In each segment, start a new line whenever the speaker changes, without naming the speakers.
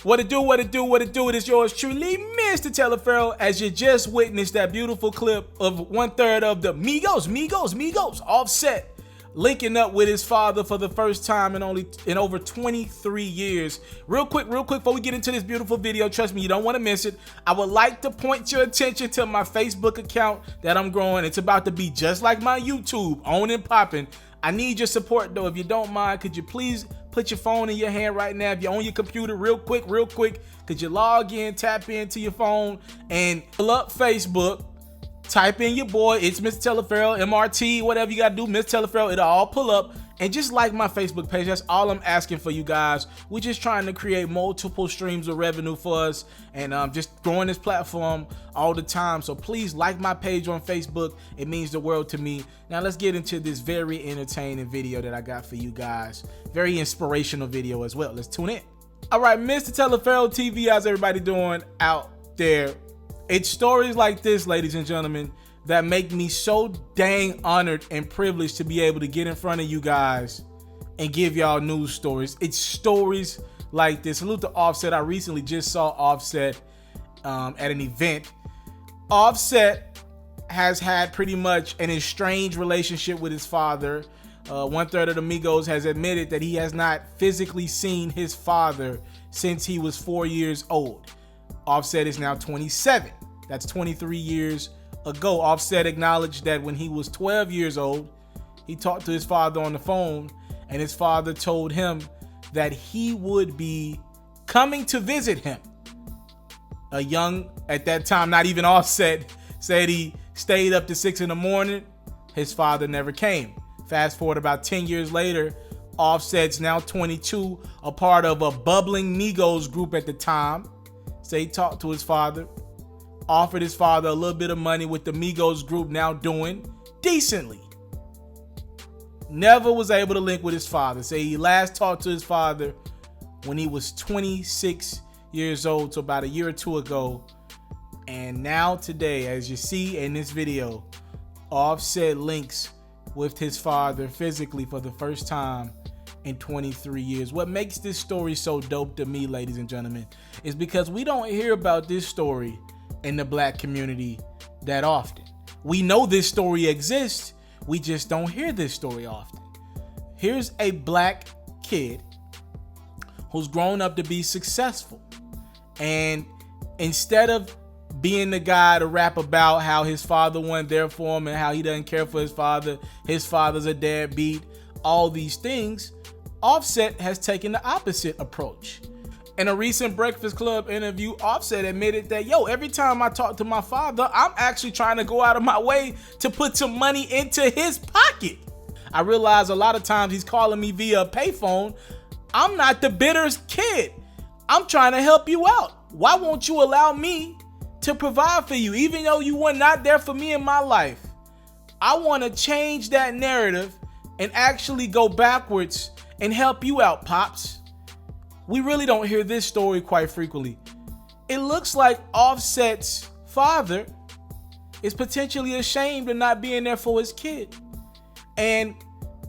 What it do, it is yours truly, Mr. Taliaferro, as you just witnessed that beautiful clip of 1/3 of the Migos, Offset, linking up with his father for the first time in over 23 years. Real quick, before we get into this beautiful video, trust me, you don't want to miss it. I would like to point your attention to my Facebook account that I'm growing. It's about to be just like my YouTube, on and popping. I need your support though. If you don't mind, could you please put your phone in your hand right now? If you're on your computer, real quick, could you log in, tap into your phone, and pull up Facebook, type in your boy, it's Mr. Taliaferro, MRT, whatever you gotta do, Mr. Taliaferro, it'll all pull up. And just like my Facebook page, that's all I'm asking for you guys. We're just trying to create multiple streams of revenue for us, and just growing this platform all the time. So please like my page on Facebook. It means the world to me. Now let's get into this very entertaining video that I got for you guys. Very inspirational video as well. Let's tune in. All right, Mr. Taliaferro TV, how's everybody doing out there? It's stories like this, ladies and gentlemen, that make me so dang honored and privileged to be able to get in front of you guys and give y'all news stories. It's stories like this. Salute to Offset. I recently just saw Offset at an event. Offset has had pretty much an estranged relationship with his father. 1/3 of the Migos has admitted that he has not physically seen his father since he was 4 years old. Offset is now 27. That's 23 years ago. Offset acknowledged that when he was 12 years old, he talked to his father on the phone, and his father told him that he would be coming to visit him. A young, at that time, not even Offset, said he stayed up to 6 in the morning. His father never came. Fast forward about 10 years later, Offset's now 22, a part of a bubbling Migos group at the time. So he talked to his father, offered his father a little bit of money, with the Migos group now doing decently. Never was able to link with his father. Say he last talked to his father when he was 26 years old, so about a year or two ago. And now today, as you see in this video, Offset links with his father physically for the first time in 23 years. What makes this story so dope to me, ladies and gentlemen, is because we don't hear about this story in the black community that often. We know this story exists, we just don't hear this story often. Here's a black kid who's grown up to be successful, and instead of being the guy to rap about how his father wasn't there for him and how he doesn't care for his father's a deadbeat, all these things, Offset has taken the opposite approach. In a recent Breakfast Club interview, Offset admitted that, every time I talk to my father, I'm actually trying to go out of my way to put some money into his pocket. I realize a lot of times he's calling me via a payphone. I'm not the bitter kid. I'm trying to help you out. Why won't you allow me to provide for you, even though you were not there for me in my life? I want to change that narrative and actually go backwards and help you out, Pops. We really don't hear this story quite frequently. It looks like Offset's father is potentially ashamed of not being there for his kid. And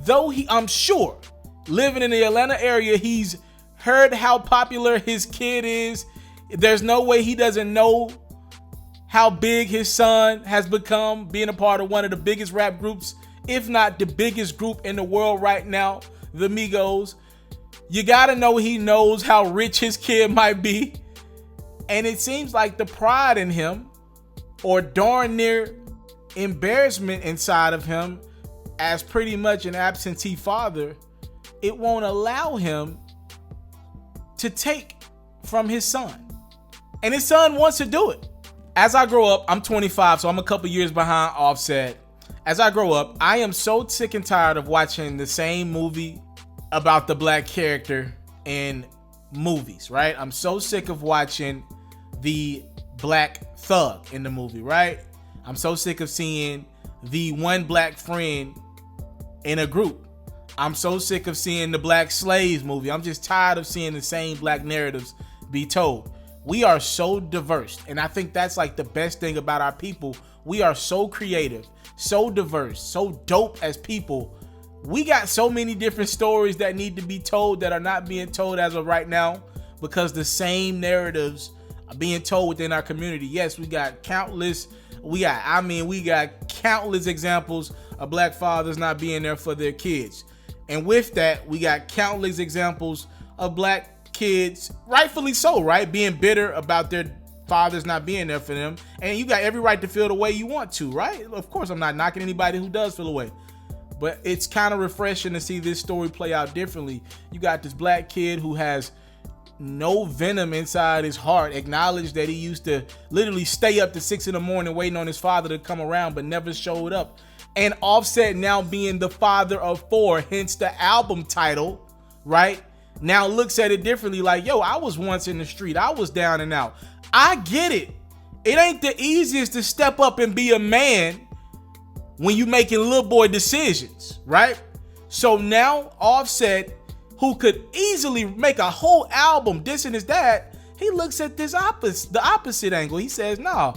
though I'm sure, living in the Atlanta area, he's heard how popular his kid is. There's no way he doesn't know how big his son has become, being a part of one of the biggest rap groups, if not the biggest group in the world right now, the Migos. You gotta know he knows how rich his kid might be. And it seems like the pride in him, or darn near embarrassment inside of him, as pretty much an absentee father, it won't allow him to take from his son. And his son wants to do it. As I grow up, I'm 25, so I'm a couple years behind Offset. As I grow up, I am so sick and tired of watching the same movie about the black character in movies, right? I'm so sick of watching the black thug in the movie, right? I'm so sick of seeing the one black friend in a group. I'm so sick of seeing the black slaves movie. I'm just tired of seeing the same black narratives be told. We are so diverse, and I think that's like the best thing about our people. We are so creative, so diverse, so dope as people. We got so many different stories that need to be told that are not being told as of right now, because the same narratives are being told within our community. Yes, we got countless examples of black fathers not being there for their kids. And with that, we got countless examples of black kids, rightfully so, right, being bitter about their fathers not being there for them. And you got every right to feel the way you want to, right? Of course, I'm not knocking anybody who does feel the way. But it's kind of refreshing to see this story play out differently. You got this black kid who has no venom inside his heart, acknowledged that he used to literally stay up to 6 in the morning waiting on his father to come around, but never showed up. And Offset now being the father of 4, hence the album title, right? Now looks at it differently, like, yo, I was once in the street. I was down and out. I get it. It ain't the easiest to step up and be a man when you making little boy decisions, right? So now Offset, who could easily make a whole album dissing his dad, he looks at the opposite angle. He says, no,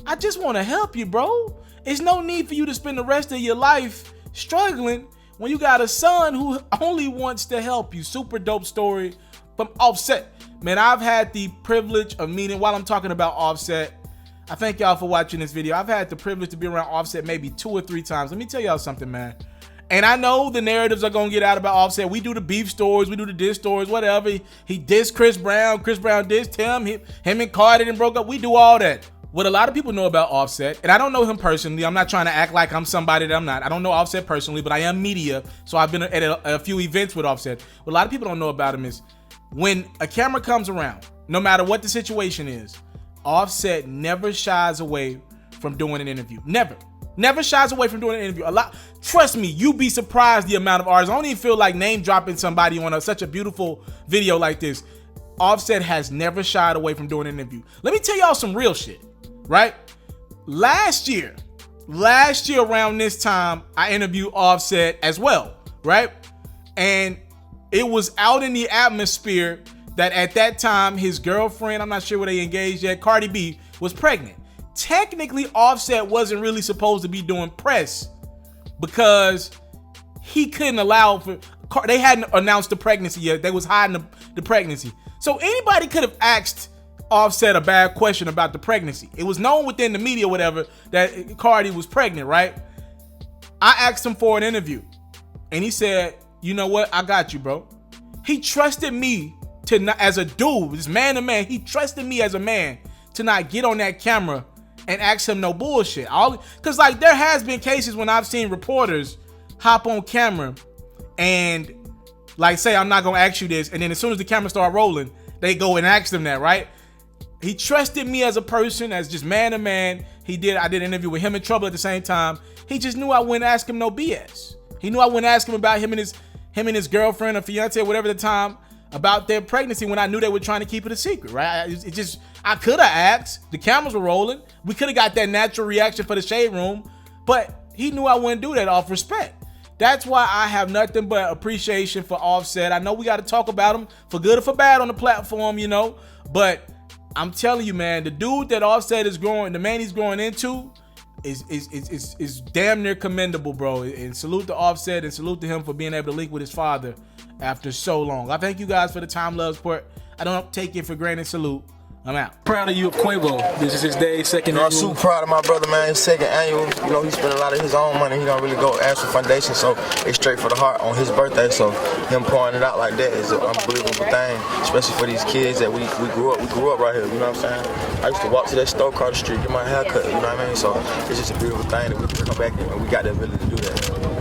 I just want to help you, bro. There's no need for you to spend the rest of your life struggling when you got a son who only wants to help you. Super dope story from Offset. Man, I've had the privilege of meeting, while I'm talking about Offset, I thank y'all for watching this video. I've had the privilege to be around Offset maybe 2 or 3 times. Let me tell y'all something, man. And I know the narratives are going to get out about Offset. We do the beef stories. We do the diss stories, whatever. He dissed Chris Brown. Chris Brown dissed him. Him and Cardi and broke up. We do all that. What a lot of people know about Offset, and I don't know him personally. I'm not trying to act like I'm somebody that I'm not. I don't know Offset personally, but I am media, so I've been at a few events with Offset. What a lot of people don't know about him is when a camera comes around, no matter what the situation is, Offset never shies away from doing an interview. Never shies away from doing an interview. Trust me, you'd be surprised the amount of artists. I don't even feel like name dropping somebody on such a beautiful video like this. Offset has never shied away from doing an interview. Let me tell y'all some real shit, right? Last year around this time, I interviewed Offset as well, right? And it was out in the atmosphere that at that time, his girlfriend, I'm not sure where they engaged yet, Cardi B, was pregnant. Technically, Offset wasn't really supposed to be doing press because he couldn't allow for, they hadn't announced the pregnancy yet. They was hiding the pregnancy. So anybody could have asked Offset a bad question about the pregnancy. It was known within the media, whatever, that Cardi was pregnant, right? I asked him for an interview and he said, you know what? I got you, bro. He trusted me to not, as a dude, this man to man, he trusted me as a man to not get on that camera and ask him no bullshit. Cause like there has been cases when I've seen reporters hop on camera and like say, I'm not gonna ask you this. And then as soon as the camera start rolling, they go and ask them that, right? He trusted me as a person, as just man to man. I did an interview with him in Trouble at the same time. He just knew I wouldn't ask him no BS. He knew I wouldn't ask him about him and his girlfriend or fiance or whatever at the time about their pregnancy when I knew they were trying to keep it a secret, right? I could have asked. The cameras were rolling. We could have got that natural reaction for the shade room, but he knew I wouldn't do that off respect. That's why I have nothing but appreciation for Offset. I know we got to talk about him for good or for bad on the platform, you know, but I'm telling you, man, the dude that Offset is growing, the man he's growing into is damn near commendable, bro. And salute to Offset and salute to him for being able to link with his father after so long. I thank you guys for the time, love, support. I don't take it for granted. Salute. I'm out.
Proud of you, Quavo. This is his day, second annual.
I'm super proud of my brother, man. His second annual. You know, he spent a lot of his own money. He don't really go ask for foundation, so it's straight for the heart on his birthday. So him pouring it out like that is an unbelievable thing, especially for these kids that we grew up right here. You know what I'm saying? I used to walk to that store across the street, get my hair cut. You know what I mean? So it's just a beautiful thing that we can come back and we got the ability to do that.